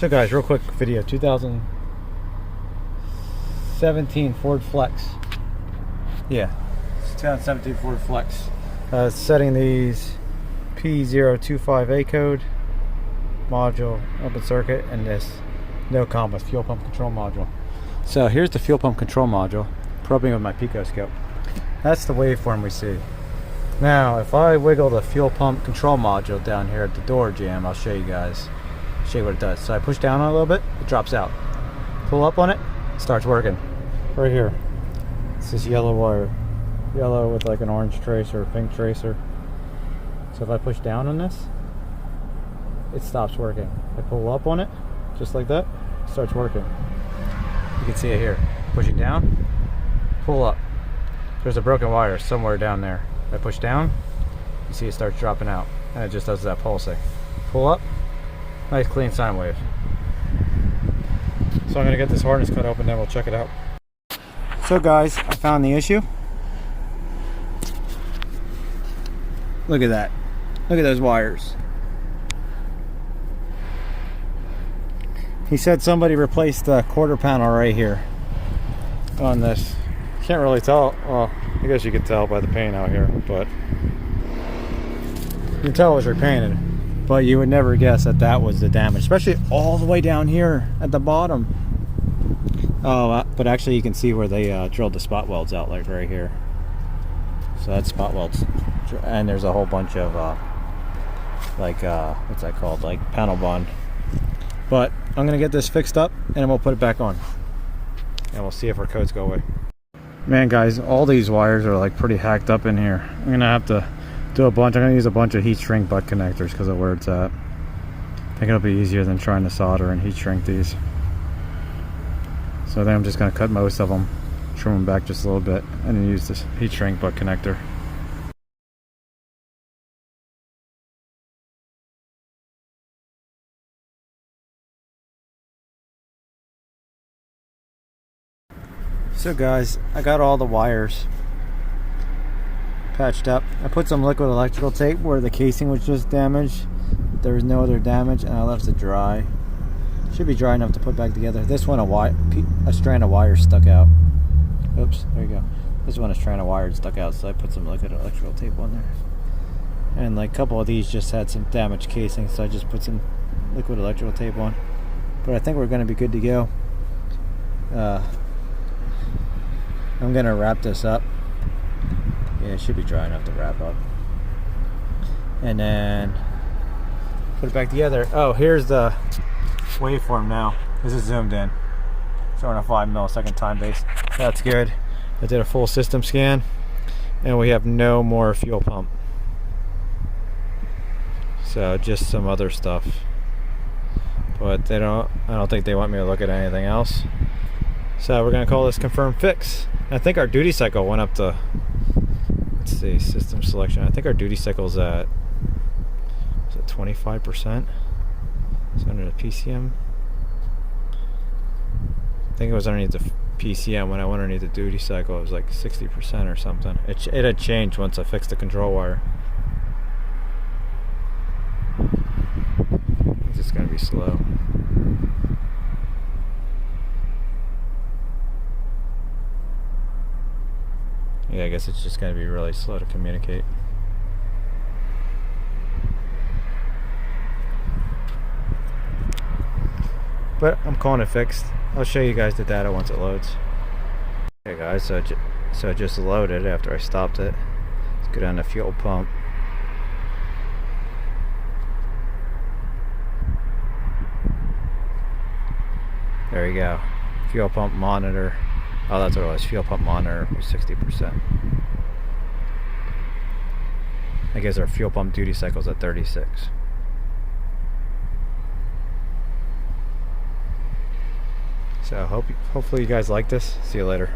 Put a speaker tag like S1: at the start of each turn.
S1: So guys, real quick video, 2017 Ford Flex. Yeah, it's 2017 Ford Flex. Setting these P025A code module, open circuit, and this no comp fuel pump control module. So here's the fuel pump control module, probing with my Picoscope. That's the waveform we see. Now, if I wiggle the fuel pump control module down here at the door jamb, I'll show you guys. Show you what it does. So I push down on it a little bit, it drops out. Pull up on it, it starts working. Right here, it's this yellow wire, yellow with like an orange tracer, pink tracer. So if I push down on this, it stops working. I pull up on it, just like that, it starts working. You can see it here. Pushing down, pull up. There's a broken wire somewhere down there. If I push down, you see it starts dropping out, and it just does that pulsing. Pull up. Nice clean sine wave. So I'm going to get this harness cut open, then we'll check it out. So guys, I found the issue. Look at that. Look at those wires. He said somebody replaced the quarter panel right here on this. Can't really tell. Well, I guess you could tell by the paint out here, but you can tell it was repainted. But you would never guess that that was the damage, especially all the way down here at the bottom. Oh, but actually you can see where they drilled the spot welds out, like right here. So that's spot welds. And there's a whole bunch of, what's that called? Like panel bond. But I'm going to get this fixed up and then we'll put it back on. And we'll see if our codes go away. Man, guys, all these wires are like pretty hacked up in here. I'm going to have to do a bunch. I'm going to use a bunch of heat shrink butt connectors because of where it's at. I think it'll be easier than trying to solder and heat shrink these. So then I'm just going to cut most of them, trim them back just a little bit, and then use this heat shrink butt connector. So guys, I got all the wires patched up. I put some liquid electrical tape where the casing was just damaged. There was no other damage, and I left it dry. Should be dry enough to put back together. This one, a strand of wire stuck out. Oops, there you go. This one, a strand of wire stuck out, so I put some liquid electrical tape on there. And like a couple of these just had some damaged casing, so I just put some liquid electrical tape on. But I think we're going to be good to go. I'm going to wrap this up. Yeah, it should be dry enough to wrap up. And then put it back together. Oh, here's the waveform now. This is zoomed in. Showing a 5 millisecond time base. That's good. I did a full system scan and we have no more fuel pump. So just some other stuff. But I don't think they want me to look at anything else. So we're gonna call this confirmed fix. I think our duty cycle went up to, let's see, system selection. I think our duty cycle is at 25%. It's under the PCM. I think it was underneath the PCM. When I went underneath the duty cycle, it was like 60% or something. It had changed once I fixed the control wire. It's just gonna be slow. Yeah, I guess it's just going to be really slow to communicate. But I'm calling it fixed. I'll show you guys the data once it loads. Okay guys, so it just loaded after I stopped it. Let's go down to fuel pump. There you go. Fuel pump monitor. Oh, that's what it was. Fuel pump monitor was 60%. I guess our fuel pump duty cycle's at 36. So hopefully you guys like this. See you later.